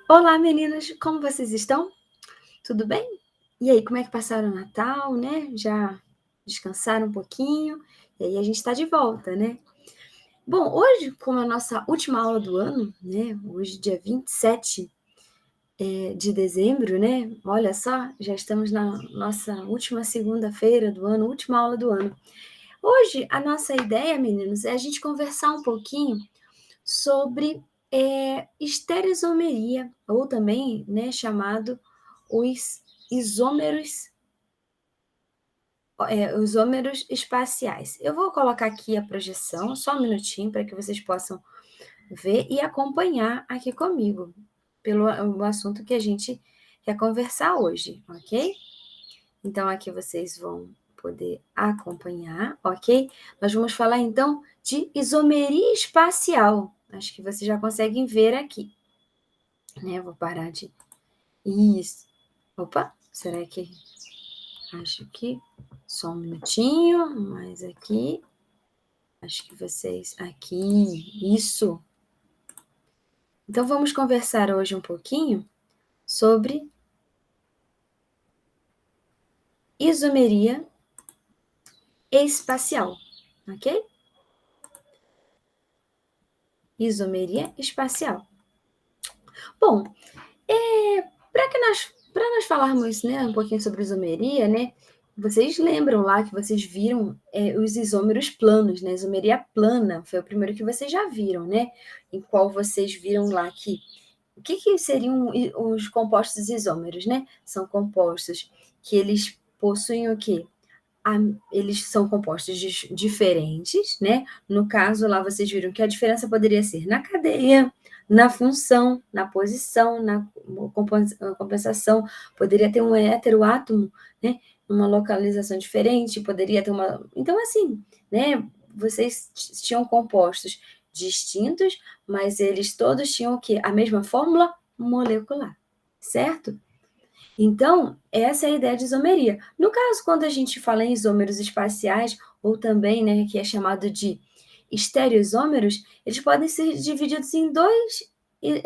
Olá, meninas, como vocês estão? Tudo bem? E aí, como é que passaram o Natal, né? Já descansaram um pouquinho? E aí a gente está de volta, né? Bom, hoje, como a nossa última aula do ano, né? Hoje, dia 27 de dezembro, né? Olha só, já estamos na nossa última segunda-feira do ano, última aula do ano. Hoje, a nossa ideia, meninos, é a gente conversar um pouquinho sobre estereoisomeria, ou também, né, chamado os isômeros, os isômeros espaciais. Eu vou colocar aqui a projeção, só um minutinho, para que vocês possam ver e acompanhar aqui comigo, pelo o assunto que a gente quer conversar hoje, ok? Então, aqui vocês vão poder acompanhar, ok? Nós vamos falar, então, de isomeria espacial. Acho que vocês já conseguem ver aqui, né? Vou parar de... Isso. Opa, será que... Acho que... Só um minutinho, mais aqui. Acho que vocês... Aqui, isso. Então, vamos conversar hoje um pouquinho sobre isomeria espacial, ok? Isomeria espacial. Bom, para nós falarmos, né, um pouquinho sobre isomeria, né, vocês lembram lá que vocês viram os isômeros planos, né? Isomeria plana foi o primeiro que vocês já viram, né? Em qual vocês viram lá que o que seriam os compostos isômeros, né? São compostos que eles possuem o quê? Eles são compostos diferentes, né? No caso, lá vocês viram que a diferença poderia ser na cadeia, na função, na posição, na compensação. Poderia ter um heteroátomo, né? Uma localização diferente, poderia ter uma... Então, assim, né? Vocês tinham compostos distintos, mas eles todos tinham o quê? A mesma fórmula molecular, certo? Então, essa é a ideia de isomeria. No caso, quando a gente fala em isômeros espaciais, ou também, né, que é chamado de estereoisômeros, eles podem ser divididos em dois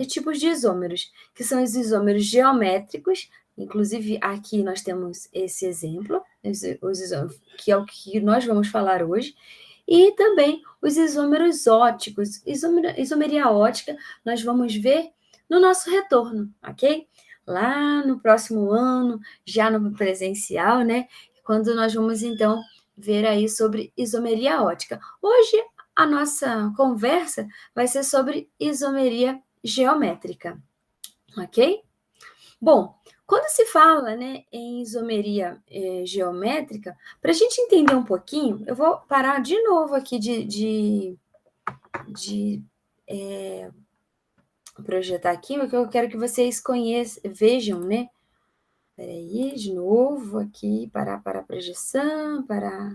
tipos de isômeros, que são os isômeros geométricos, inclusive aqui nós temos esse exemplo, os isômeros, que é o que nós vamos falar hoje, e também os isômeros óticos. Isomeria ótica nós vamos ver no nosso retorno, ok? Lá no próximo ano, já no presencial, né? Quando nós vamos, então, ver aí sobre isomeria ótica. Hoje, a nossa conversa vai ser sobre isomeria geométrica, ok? Bom, quando se fala, né, em isomeria geométrica, para a gente entender um pouquinho, eu vou parar de novo aqui de projetar aqui, porque eu quero que vocês vejam, né? Peraí, de novo aqui, parar para a projeção, para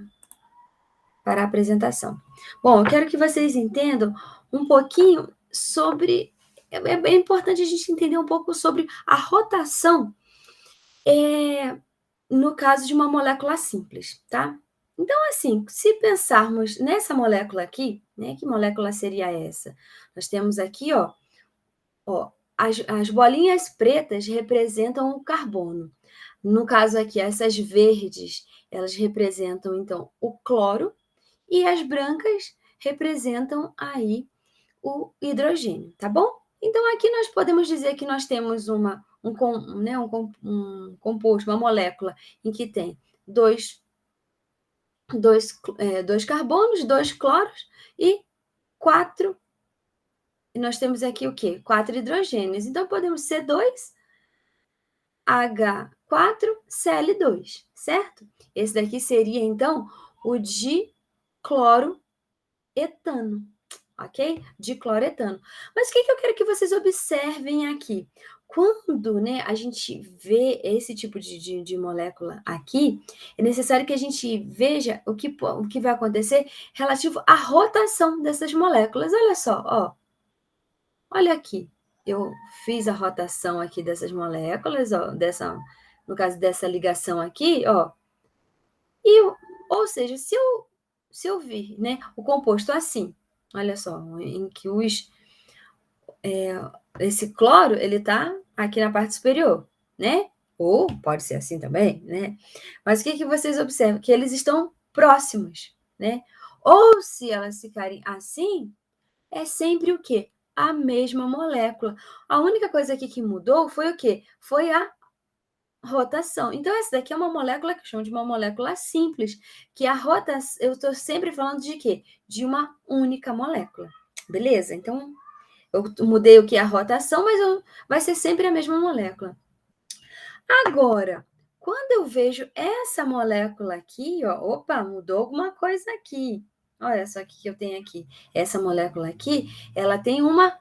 a apresentação. Bom, eu quero que vocês entendam um pouquinho sobre... É importante a gente entender um pouco sobre a rotação no caso de uma molécula simples, tá? Então, assim, se pensarmos nessa molécula aqui, né? Que molécula seria essa? Nós temos aqui, ó, as bolinhas pretas representam o carbono. No caso aqui, essas verdes, elas representam, então, o cloro, e as brancas representam aí o hidrogênio, tá bom? Então, aqui nós podemos dizer que nós temos um composto, uma molécula em que tem dois carbonos, dois cloros e quatro. E nós temos aqui o quê? 4 hidrogênios. Então, podemos ser 2H4Cl2, certo? Esse daqui seria, então, o dicloroetano, ok? Dicloroetano. Mas o que eu quero que vocês observem aqui? Quando, né, a gente vê esse tipo de molécula aqui, é necessário que a gente veja o que vai acontecer relativo à rotação dessas moléculas. Olha só, ó. Olha aqui. Eu fiz a rotação aqui dessas moléculas, ó, no caso dessa ligação aqui, ó. Ou seja, se eu vir, né, o composto assim, olha só, em que esse cloro, ele está aqui na parte superior, né? Ou pode ser assim também, né? Mas o que que vocês observam? Que eles estão próximos, né? Ou se elas ficarem assim, é sempre o quê? A mesma molécula. A única coisa aqui que mudou foi o quê? Foi a rotação. Então, essa daqui é uma molécula que chama de uma molécula simples, que a rotação, eu estou sempre falando de quê? De uma única molécula. Beleza? Então, eu mudei o que? A rotação, mas vai ser sempre a mesma molécula. Agora, quando eu vejo essa molécula aqui, ó, opa, mudou alguma coisa aqui. Olha só o que eu tenho aqui. Essa molécula aqui, ela tem uma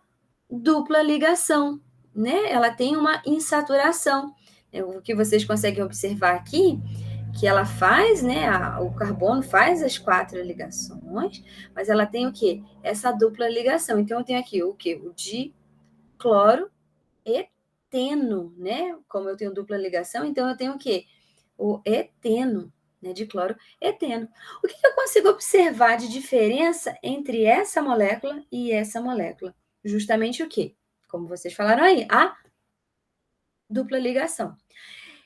dupla ligação, né? Ela tem uma insaturação. O que vocês conseguem observar aqui, que ela faz, né? O carbono faz as 4 ligações, mas ela tem o quê? Essa dupla ligação. Então, eu tenho aqui o quê? O dicloro eteno, né? Como eu tenho dupla ligação, então eu tenho o quê? O eteno, né? Dicloro eteno. O que eu consigo observar de diferença entre essa molécula e essa molécula? Justamente o quê? Como vocês falaram aí, a dupla ligação.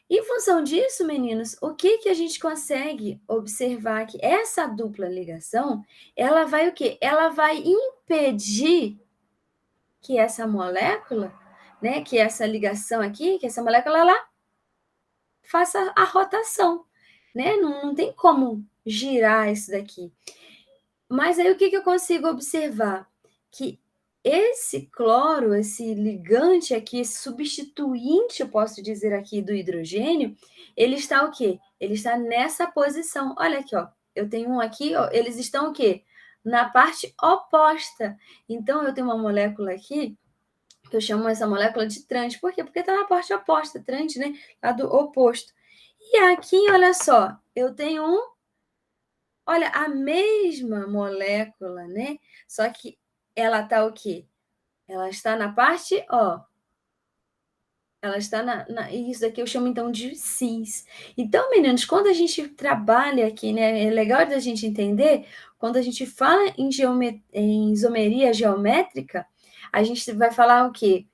Em função disso, meninos, o que que a gente consegue observar aqui? Essa dupla ligação, ela vai o quê? Ela vai impedir que essa molécula, né, que essa ligação aqui, que essa molécula, ela faça a rotação, né? Não tem como girar isso daqui. Mas aí o que que eu consigo observar? Que esse cloro, esse ligante aqui, esse substituinte, eu posso dizer aqui, do hidrogênio, ele está o quê? Ele está nessa posição. Olha aqui, ó. Eu tenho um aqui, ó, eles estão o quê? Na parte oposta. Então, eu tenho uma molécula aqui que eu chamo essa molécula de trans. Por quê? Porque está na parte oposta, trans, né? Lá do oposto. E aqui, olha só, eu tenho olha, a mesma molécula, né? Só que ela está o quê? Ela está na parte, ó, ela está isso daqui eu chamo então de cis. Então, meninos, quando a gente trabalha aqui, né, é legal da gente entender, quando a gente fala em isomeria geométrica, a gente vai falar o quê?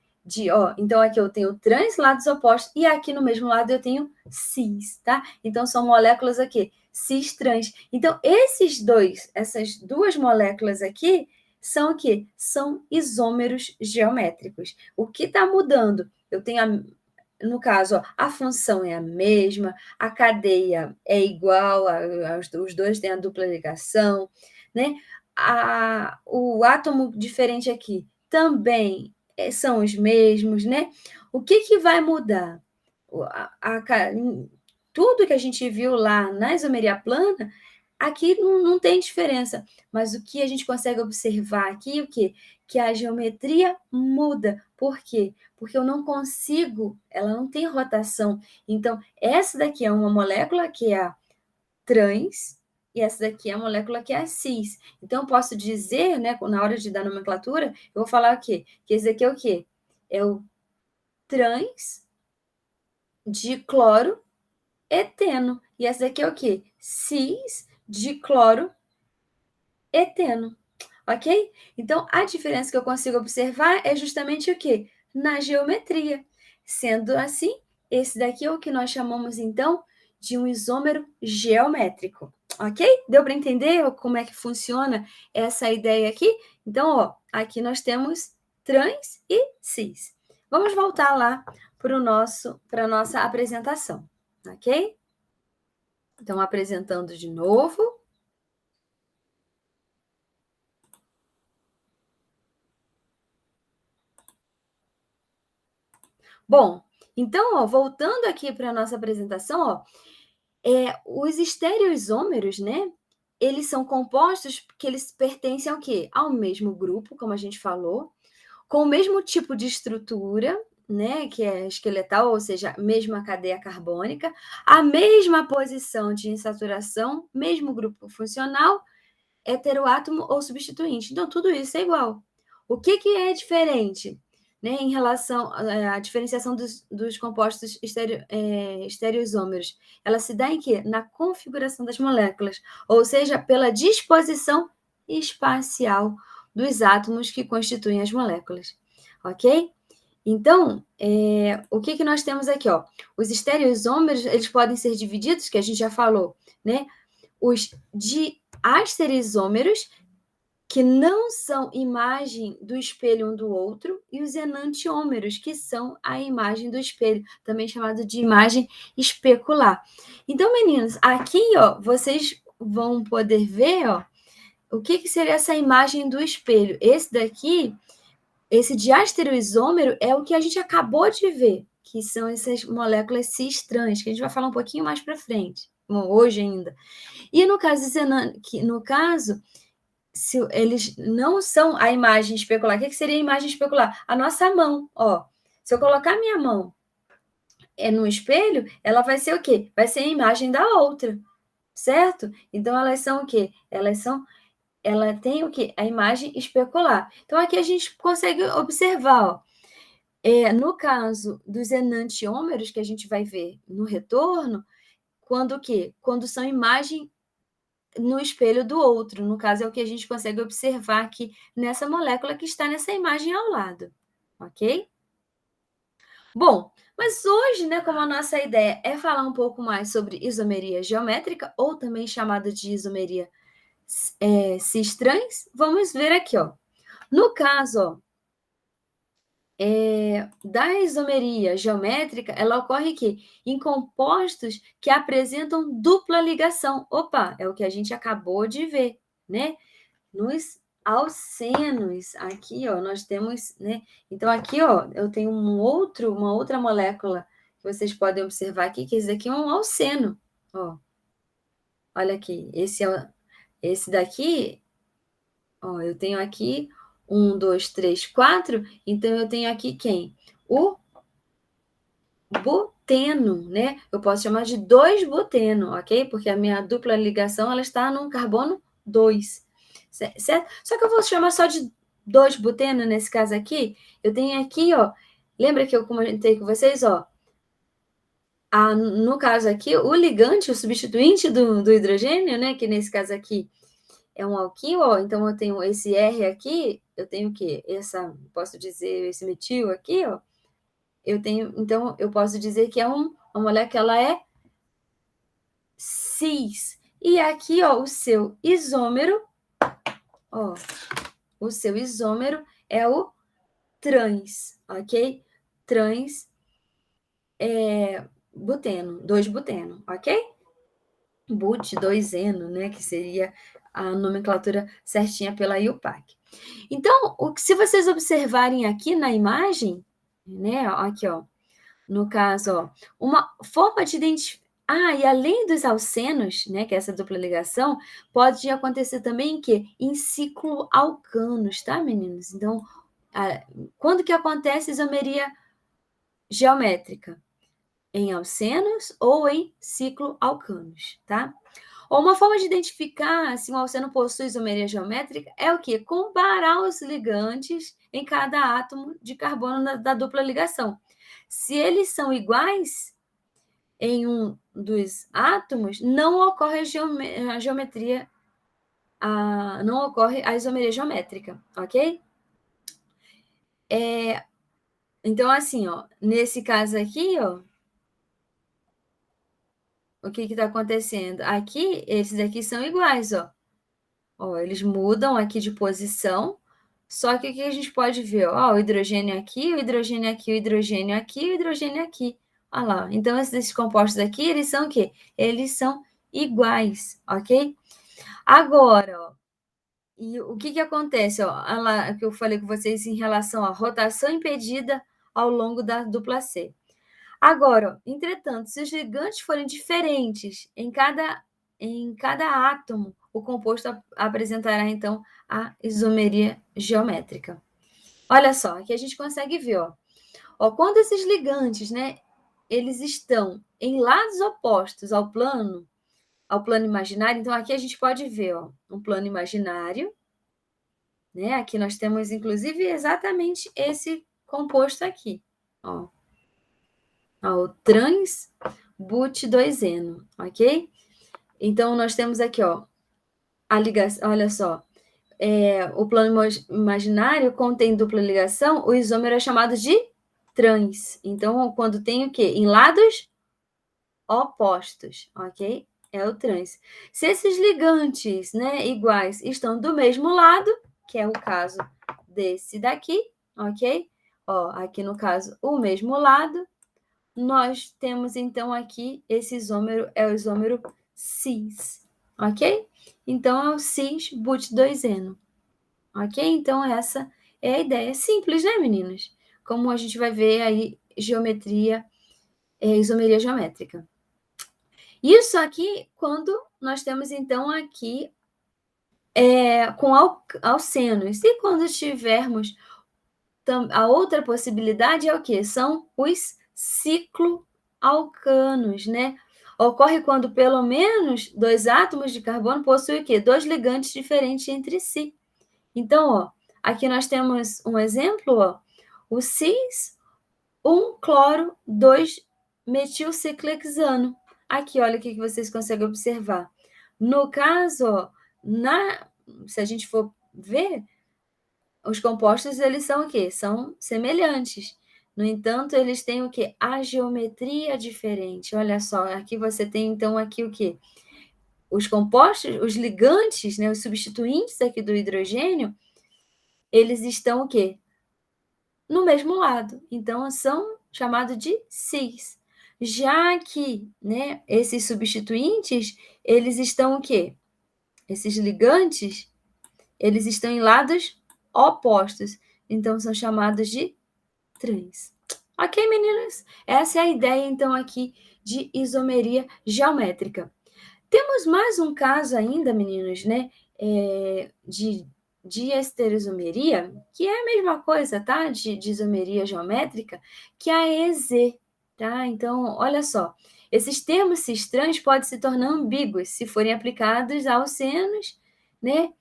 Ó, então aqui eu tenho trans lados opostos e aqui no mesmo lado eu tenho cis, tá? Então são moléculas aqui, cis trans. Então essas duas moléculas aqui são o quê? São isômeros geométricos. O que está mudando? Eu tenho, no caso, ó, a função é a mesma, a cadeia é igual, os dois têm a dupla ligação, né? O átomo diferente aqui também são os mesmos, né? O que que vai mudar? Tudo que a gente viu lá na isomeria plana, aqui não tem diferença, mas o que a gente consegue observar aqui, o quê? Que a geometria muda. Por quê? Porque eu não consigo, ela não tem rotação. Então, essa daqui é uma molécula que é a trans, e essa daqui é a molécula que é a cis. Então, eu posso dizer, né, na hora de dar nomenclatura, eu vou falar o quê? Que esse daqui é o quê? É o trans de cloro eteno. E essa daqui é o quê? Cis de cloro eteno. Ok? Então, a diferença que eu consigo observar é justamente o quê? Na geometria. Sendo assim, esse daqui é o que nós chamamos, então, de um isômero geométrico. Ok? Deu para entender como é que funciona essa ideia aqui? Então, ó, aqui nós temos trans e cis. Vamos voltar lá para a nossa apresentação, ok? Então, apresentando de novo. Bom, então, ó, voltando aqui para a nossa apresentação, ó, os estereoisômeros, né? Eles são compostos que eles pertencem ao quê? Ao mesmo grupo, como a gente falou, com o mesmo tipo de estrutura, né? Que é esqueletal, ou seja, mesma cadeia carbônica, a mesma posição de insaturação, mesmo grupo funcional, heteroátomo ou substituinte. Então, tudo isso é igual. O que, que é diferente? Né, em relação à diferenciação dos compostos estereoisômeros, ela se dá em quê? Na configuração das moléculas, ou seja, pela disposição espacial dos átomos que constituem as moléculas. ok? Então, o que nós temos aqui, ó? Os estereoisômeros, eles podem ser divididos, que a gente já falou, né? Os diastereisômeros, que não são imagem do espelho um do outro, e os enantiômeros, que são a imagem do espelho, também chamado de imagem especular. Então, meninos, aqui, ó, vocês vão poder ver, ó, o que seria essa imagem do espelho. Esse daqui, esse diastereoisômero, é o que a gente acabou de ver, que são essas moléculas cis-trans, que a gente vai falar um pouquinho mais para frente, hoje ainda. E no caso, se eles não são a imagem especular, o que seria a imagem especular? A nossa mão, ó. Se eu colocar minha mão no espelho, ela vai ser o quê? Vai ser a imagem da outra, certo? Então, elas são o quê? Ela tem o quê? A imagem especular. Então, aqui a gente consegue observar, ó, no caso dos enantiômeros, que a gente vai ver no retorno, quando o quê? Quando são imagem no espelho do outro. No caso, é o que a gente consegue observar aqui nessa molécula que está nessa imagem ao lado, ok? Bom, mas hoje, né, como a nossa ideia é falar um pouco mais sobre isomeria geométrica, ou também chamada de isomeria cis-trans, vamos ver aqui, ó. No caso, ó, da isomeria geométrica, ela ocorre aqui em compostos que apresentam dupla ligação. Opa, é o que a gente acabou de ver, né? Nos alcenos, aqui, ó, nós temos, né? Então, aqui, ó, eu tenho uma outra molécula que vocês podem observar aqui, que esse daqui é um alceno, ó. Olha aqui, esse daqui, ó, eu tenho aqui 1, 2, 3, 4, então eu tenho aqui quem? O buteno, né? Eu posso chamar de 2-buteno, ok? Porque a minha dupla ligação, ela está no carbono 2, certo? Só que eu vou chamar só de 2-buteno nesse caso aqui. Eu tenho aqui, ó, lembra que eu comentei com vocês, ó, no caso aqui, o ligante, o substituinte do hidrogênio, né? Que nesse caso aqui é um alquil, ó, então eu tenho esse R aqui, eu tenho o quê? Posso dizer, esse metil aqui, ó, então eu posso dizer que é uma molécula é cis. E aqui, ó, o seu isômero, ó, o seu isômero é o trans, ok? Trans buteno, 2-buteno, ok? But, 2-eno, né, que seria a nomenclatura certinha pela IUPAC. Então, se vocês observarem aqui na imagem, né, aqui, ó, no caso, ó, uma forma de identificar. E além dos alcenos, né, que é essa dupla ligação, pode acontecer também em cicloalcanos, tá, meninos? Então, quando que acontece isomeria geométrica? Em alcenos ou em cicloalcanos, tá? Ou uma forma de identificar se um alceno possui isomeria geométrica é o quê? Comparar os ligantes em cada átomo de carbono da dupla ligação. Se eles são iguais em um dos átomos, não ocorre a geometria, não ocorre a isomeria geométrica, ok? Então, assim, ó, nesse caso aqui, ó, o que está acontecendo? Aqui, esses aqui são iguais, ó. Ó, eles mudam aqui de posição, só que o que a gente pode ver? Ó, o hidrogênio aqui, o hidrogênio aqui, o hidrogênio aqui, o hidrogênio aqui. Olha lá. Então, esses compostos aqui, eles são o quê? Eles são iguais, ok? Agora, ó, e o que acontece? Ó, olha lá, o que eu falei com vocês em relação à rotação impedida ao longo da dupla C. Agora, entretanto, se os ligantes forem diferentes em cada átomo, o composto apresentará, então, a isomeria geométrica. Olha só, aqui a gente consegue ver, ó, quando esses ligantes, né, eles estão em lados opostos ao plano imaginário, então aqui a gente pode ver, ó, um plano imaginário, né? Aqui nós temos, inclusive, exatamente esse composto aqui, ó. O trans-but-2-eno, ok? Então, nós temos aqui, ó, a ligação, olha só, o plano imaginário contém dupla ligação, o isômero é chamado de trans. Então, quando tem o quê? Em lados opostos, ok? É o trans. Se esses ligantes, né, iguais estão do mesmo lado, que é o caso desse daqui, ok? Ó, aqui no caso, o mesmo lado, nós temos então aqui esse isômero, é o isômero cis, ok? Então, é o cis-but2eno, ok? Então, essa é a ideia. Simples, né, meninas? Como a gente vai ver aí, geometria, isomeria geométrica. Isso aqui, quando nós temos, então, aqui com alcenos. E quando tivermos a outra possibilidade é o quê? São os cicloalcanos, né? Ocorre quando pelo menos 2 átomos de carbono possuem o quê? 2 ligantes diferentes entre si. Então, ó, aqui nós temos um exemplo, ó, o cis, 1 cloro, 2 metilciclohexano. Aqui, olha o que vocês conseguem observar. No caso, ó, se a gente for ver, os compostos, eles são o quê? São semelhantes. No entanto, eles têm o quê? A geometria diferente. Olha só, aqui você tem, então, aqui o quê? Os compostos, os ligantes, né, os substituintes aqui do hidrogênio, eles estão o quê? No mesmo lado. Então, são chamados de cis. Já que, né, esses substituintes, eles estão o quê? Esses ligantes, eles estão em lados opostos. Então, são chamados de trans. Ok, meninas? Essa é a ideia, então, aqui de isomeria geométrica. Temos mais um caso ainda, meninos, né? De diestereoisomeria, que é a mesma coisa, tá? De isomeria geométrica, que é a EZ, tá? Então, olha só. Esses termos cis-trans podem se tornar ambíguos se forem aplicados a alcenos, né?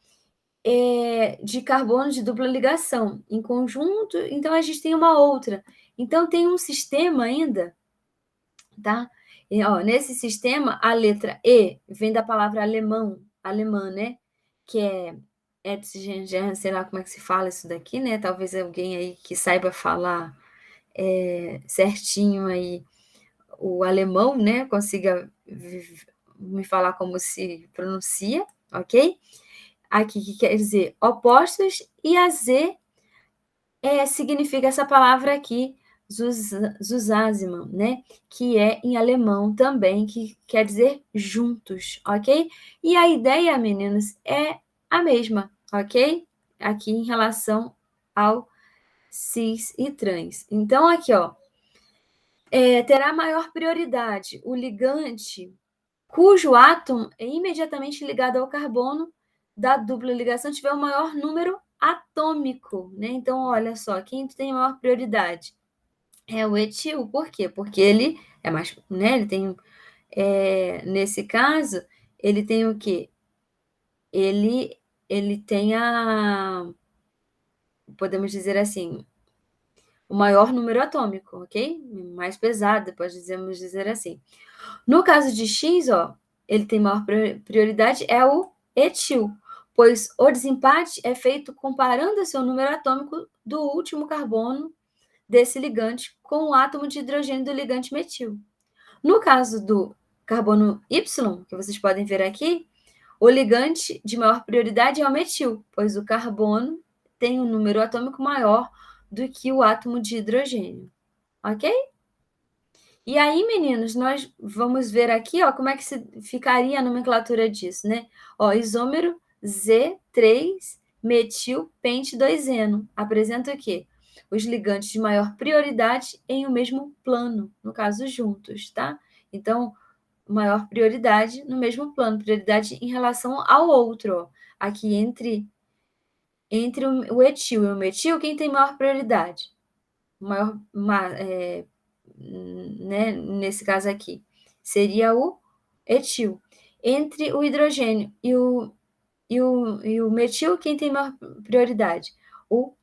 De carbono de dupla ligação em conjunto, então a gente tem uma outra. Então tem um sistema ainda, tá? E, ó, nesse sistema, a letra E vem da palavra alemã, né? Que é Etzgen, sei lá como é que se fala isso daqui, né? Talvez alguém aí que saiba falar certinho aí o alemão, né? Consiga me falar como se pronuncia, ok? Aqui, que quer dizer opostos, e a Z significa essa palavra aqui, Zusammen, né? Que é em alemão também, que quer dizer juntos, ok? E a ideia, meninos, é a mesma, ok? Aqui em relação ao cis e trans. Então, aqui, ó, terá maior prioridade o ligante cujo átomo é imediatamente ligado ao carbono da dupla ligação tiver o maior número atômico, né? Então, olha só, quem tem maior prioridade é o etil. Por quê? Porque ele é mais, né? Ele tem, nesse caso, ele tem o quê? Ele tem podemos dizer assim, o maior número atômico, ok? Mais pesado, podemos dizer assim. No caso de X, ó, ele tem maior prioridade, é o etil, pois o desempate é feito comparando seu número atômico do último carbono desse ligante com o átomo de hidrogênio do ligante metil. No caso do carbono Y, que vocês podem ver aqui, o ligante de maior prioridade é o metil, pois o carbono tem um número atômico maior do que o átomo de hidrogênio. Ok? E aí, meninos, nós vamos ver aqui, ó, como é que ficaria a nomenclatura disso, né? Ó, isômero Z3-metil-pente-2-eno. Apresenta o quê? Os ligantes de maior prioridade em o mesmo plano, no caso, juntos, tá? Então, maior prioridade no mesmo plano, prioridade em relação ao outro, ó. Aqui entre o etil e o metil, quem tem maior prioridade? Maior, né, nesse caso aqui, seria o etil. Entre o hidrogênio e o metil, quem tem maior prioridade? O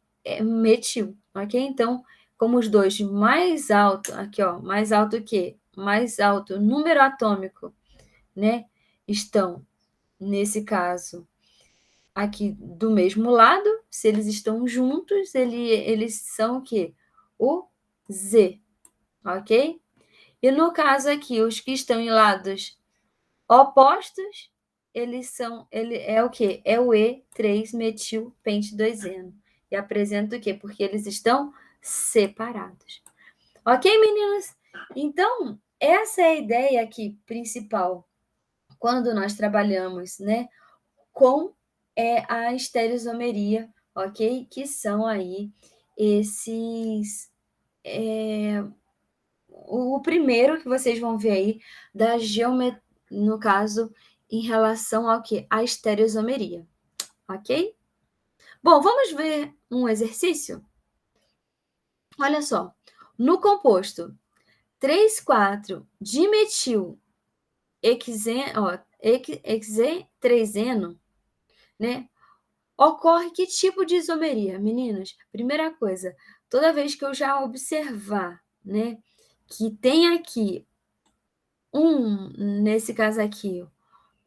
metil, ok? Então, como os dois mais alto, aqui, ó, mais alto o quê? Mais alto número atômico, né? Estão, nesse caso, aqui do mesmo lado, se eles estão juntos, eles são o quê? O Z, ok? E no caso aqui, os que estão em lados opostos, ele é o quê? É o E3-metil-pente-2-eno. E apresenta o quê? Porque eles estão separados. Ok, meninas? Então, essa é a ideia aqui principal quando nós trabalhamos, né, com a estereoisomeria, ok? Que são aí esses. O primeiro que vocês vão ver aí da geometria, no caso, em relação ao que? A estereoisomeria, ok? Bom, vamos ver um exercício? Olha só, no composto 3,4-dimetil hexen-3-eno, né? Ocorre que tipo de isomeria, meninas? Primeira coisa, toda vez que eu já observar, né, que tem aqui nesse caso aqui,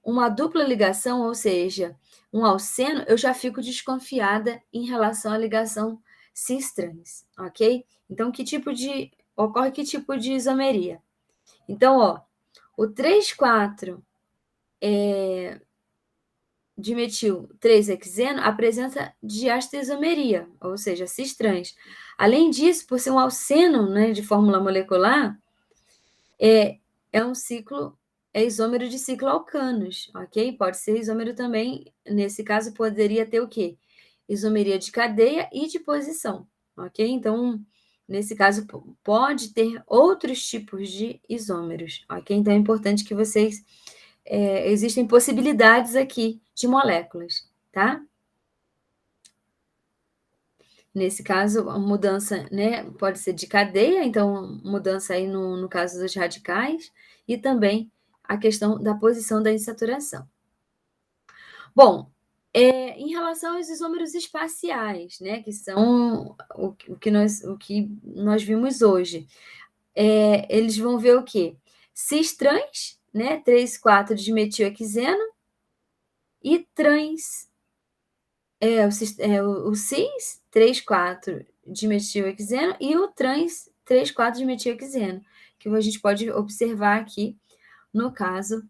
uma dupla ligação, ou seja, um alceno, eu já fico desconfiada em relação à ligação cis-trans, ok? Então, ocorre que tipo de isomeria? Então, ó, o 3,4 dimetil 3-hexeno apresenta diastereoisomeria, ou seja, cis-trans. Além disso, por ser um alceno, né, de fórmula molecular, é um ciclo, é isômero de ciclo alcanos, ok? Pode ser isômero também, nesse caso, poderia ter o quê? Isomeria de cadeia e de posição, ok? Então, nesse caso, pode ter outros tipos de isômeros, ok? Então, é importante que vocês. Existem possibilidades aqui de moléculas, tá? Nesse caso, a mudança, né, pode ser de cadeia, então mudança aí no caso dos radicais, e também a questão da posição da insaturação. Bom, em relação aos isômeros espaciais, né, que são o que nós vimos hoje, eles vão ver o quê? Cis-trans, né, 3,4 de metilhexeno, e trans, o cis 3,4 de metilhexeno e o trans 3,4 de metilhexeno, que a gente pode observar aqui no caso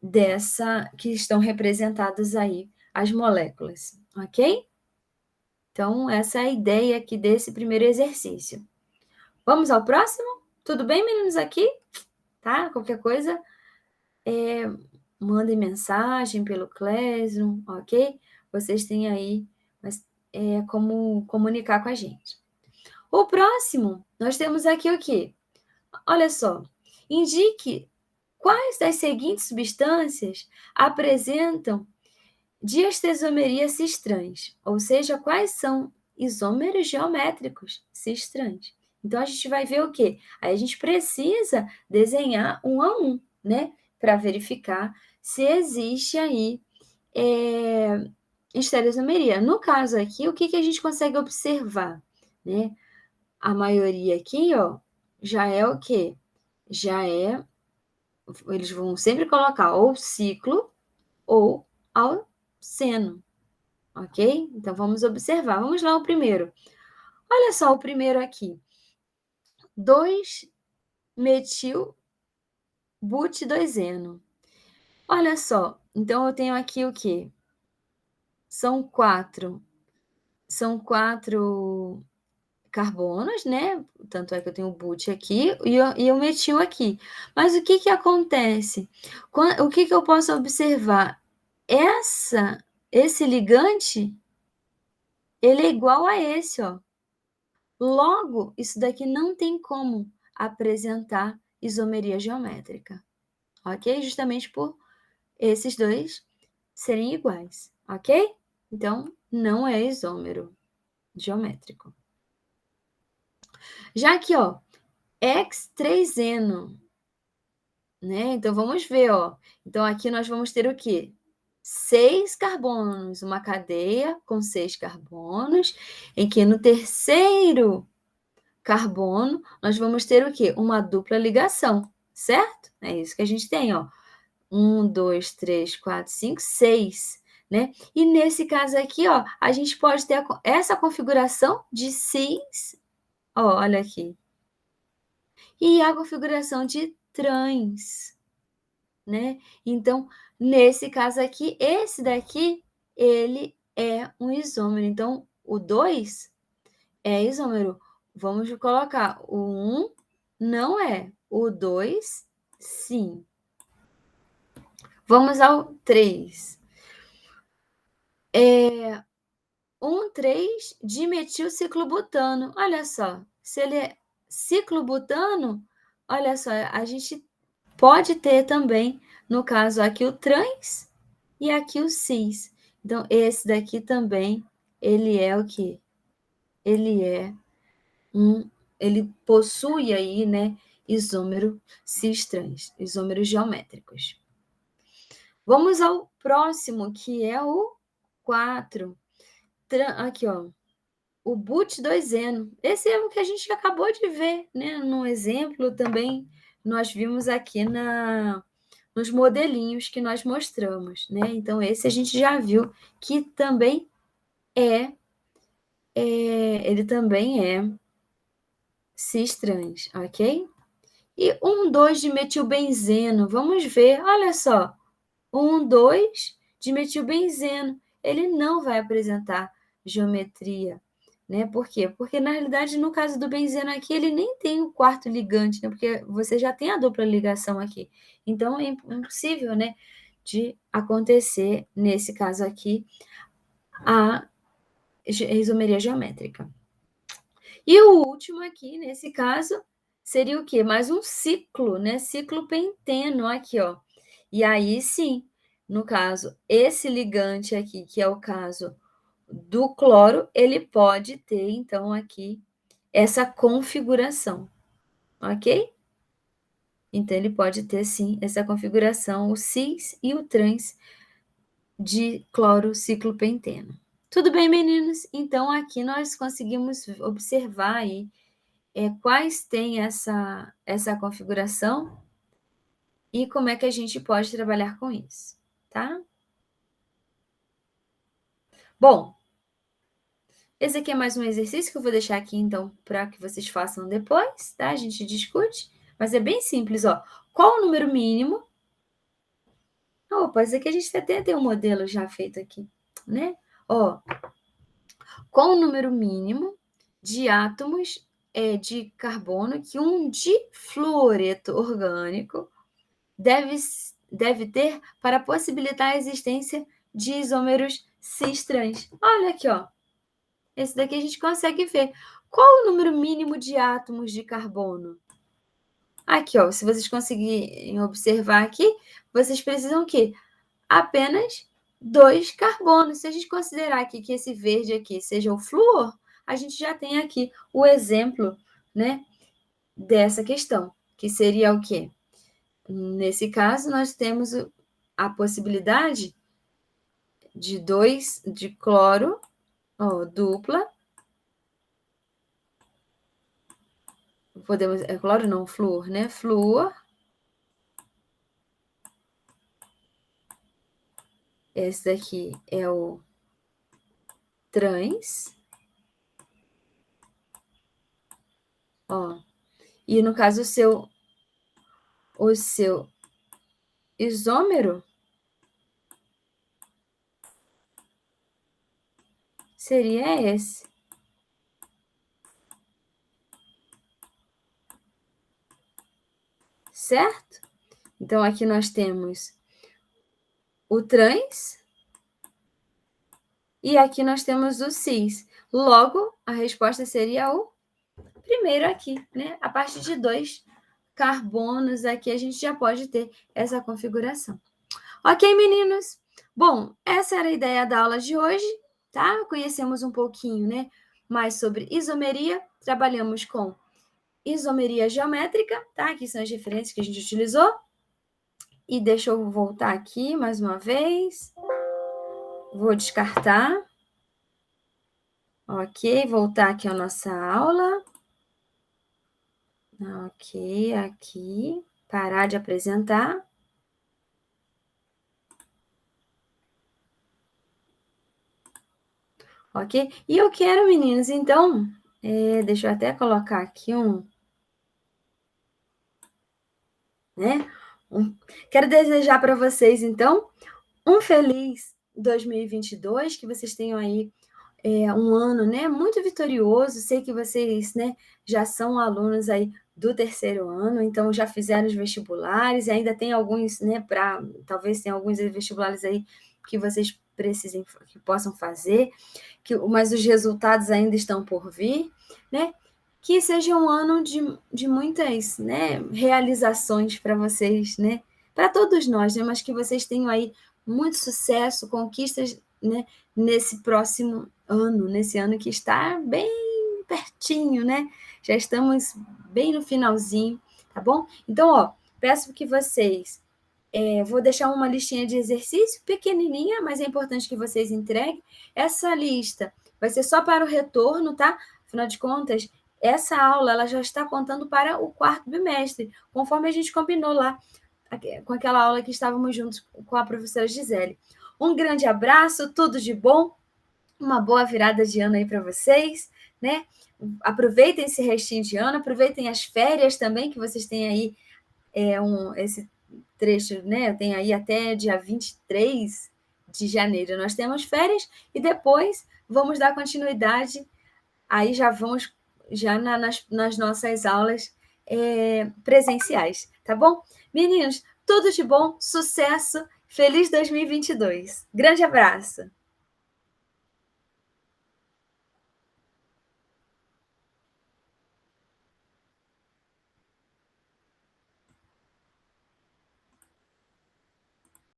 dessa que estão representadas aí as moléculas, ok? Então, essa é a ideia aqui desse primeiro exercício. Vamos ao próximo? Tudo bem, meninos, aqui? Tá? Qualquer coisa, mandem mensagem pelo Classroom, ok? Vocês têm aí como comunicar com a gente. O próximo, nós temos aqui o quê? Olha só, indique quais das seguintes substâncias apresentam diastereoisomeria cis-trans, ou seja, quais são isômeros geométricos cis-trans. Então, a gente vai ver o quê? Aí a gente precisa desenhar um a um, né? Para verificar se existe aí estereoisomeria. No caso aqui, o que a gente consegue observar, né? A maioria aqui, ó, já é o quê? Eles vão sempre colocar ou ciclo ou alceno, ok? Então, vamos observar. Vamos lá o primeiro. Olha só o primeiro aqui. 2-metil-but-2-eno. Olha só, então eu tenho aqui o quê? São quatro carbonos, né? Tanto é que eu tenho o but aqui e o metil aqui. Mas o que acontece? O que eu posso observar? Esse ligante, ele é igual a esse, ó. Logo, isso daqui não tem como apresentar isomeria geométrica, ok? Justamente por esses dois serem iguais, ok? Então, não é isômero geométrico. Já aqui, ó, X3-eno, né? Então, vamos ver, ó. Então, aqui nós vamos ter o quê? 6 carbonos, uma cadeia com 6 carbonos, em que no terceiro carbono nós vamos ter o quê? Uma dupla ligação, certo? É isso que a gente tem, ó. 1, 2, 3, 4, 5, 6. né? E nesse caso aqui, ó, a gente pode ter essa configuração de cis, ó, olha aqui, e a configuração de trans, né? Então, nesse caso aqui, esse daqui, ele é um isômero. Então, o 2 é isômero. Vamos colocar o 1 não é, o 2 sim. Vamos ao 3. Um 3 dimetilciclobutano. Olha só, se ele é ciclobutano, olha só, a gente pode ter também, no caso aqui, o trans e aqui o cis. Então, esse daqui também, ele é o quê? Ele é ele possui aí, né, isômero cis-trans, isômeros geométricos. Vamos ao próximo, que é o 4. Aqui, ó, o but2eno. Esse é o que a gente acabou de ver, né, no exemplo também, nós vimos aqui nos modelinhos que nós mostramos, né? Então, esse a gente já viu que também ele também é cis-trans, ok? E 1,2-dimetilbenzeno, vamos ver, olha só, 1,2-dimetilbenzeno, ele não vai apresentar geometria, né? Por quê? Porque, na realidade, no caso do benzeno aqui, ele nem tem o quarto ligante, né? Porque você já tem a dupla ligação aqui. Então, é impossível, né, de acontecer, nesse caso aqui, a isomeria geométrica. E o último aqui, nesse caso, seria o quê? Mais um ciclo, né? Ciclo penteno aqui, ó. E aí sim, no caso, esse ligante aqui, que é o caso do cloro, ele pode ter, então, aqui, essa configuração, ok? Então, ele pode ter, sim, essa configuração, o cis e o trans de cloro ciclopenteno. Tudo bem, meninos? Então, aqui nós conseguimos observar aí quais têm essa configuração e como é que a gente pode trabalhar com isso, tá? Bom, esse aqui é mais um exercício que eu vou deixar aqui, então, para que vocês façam depois, tá? A gente discute, mas é bem simples, ó. Qual o número mínimo? Opa, esse aqui a gente até tem um modelo já feito aqui, né? Ó, qual o número mínimo de átomos de carbono que um difluoreto orgânico deve ter para possibilitar a existência de isômeros cis-trans? Olha aqui, ó. Esse daqui a gente consegue ver. Qual o número mínimo de átomos de carbono? Aqui, ó, se vocês conseguirem observar aqui, vocês precisam o quê? Apenas 2 carbonos. Se a gente considerar aqui que esse verde aqui seja o flúor, a gente já tem aqui o exemplo, né, dessa questão, que seria o quê? Nesse caso, nós temos a possibilidade de 2 de cloro, ó, dupla. Podemos, cloro não, flúor, né? Flúor. Esse daqui é o trans. Ó. E no caso, o seu isômero seria esse. Certo? Então, aqui nós temos o trans e aqui nós temos o cis. Logo, a resposta seria o primeiro aqui, né? A partir de 2 carbonos aqui, a gente já pode ter essa configuração. Ok, meninos? Bom, essa era a ideia da aula de hoje, tá? Conhecemos um pouquinho, né, mais sobre isomeria, trabalhamos com isomeria geométrica, tá? Aqui são as referências que a gente utilizou. E deixa eu voltar aqui mais uma vez. Vou descartar. Ok, voltar aqui a nossa aula. Ok, aqui. Parar de apresentar. ok? E eu quero, meninos, então, deixa eu até colocar aqui né? Quero desejar para vocês, então, um feliz 2022, que vocês tenham aí um ano, né, muito vitorioso. Sei que vocês, né, já são alunos aí do terceiro ano, então já fizeram os vestibulares, e ainda tem alguns, né, talvez tenha alguns vestibulares aí que vocês precisem, que possam fazer, mas os resultados ainda estão por vir, né? Que seja um ano de muitas, né, realizações para vocês, né? Para todos nós, né? Mas que vocês tenham aí muito sucesso, conquistas, né, nesse próximo ano, nesse ano que está bem pertinho, né? Já estamos bem no finalzinho, tá bom? Então, ó, peço que vocês vou deixar uma listinha de exercício pequenininha, mas é importante que vocês entreguem. Essa lista vai ser só para o retorno, tá? Afinal de contas, essa aula ela já está contando para o quarto bimestre, conforme a gente combinou lá com aquela aula que estávamos juntos com a professora Gisele. Um grande abraço, tudo de bom, uma boa virada de ano aí para vocês, né? Aproveitem esse restinho de ano, aproveitem as férias também, que vocês têm aí esse trecho, né? Tem aí até dia 23 de janeiro. Nós temos férias e depois vamos dar continuidade. Aí já vamos nas nossas aulas presenciais, tá bom? Meninos, tudo de bom, sucesso, feliz 2022. Grande abraço!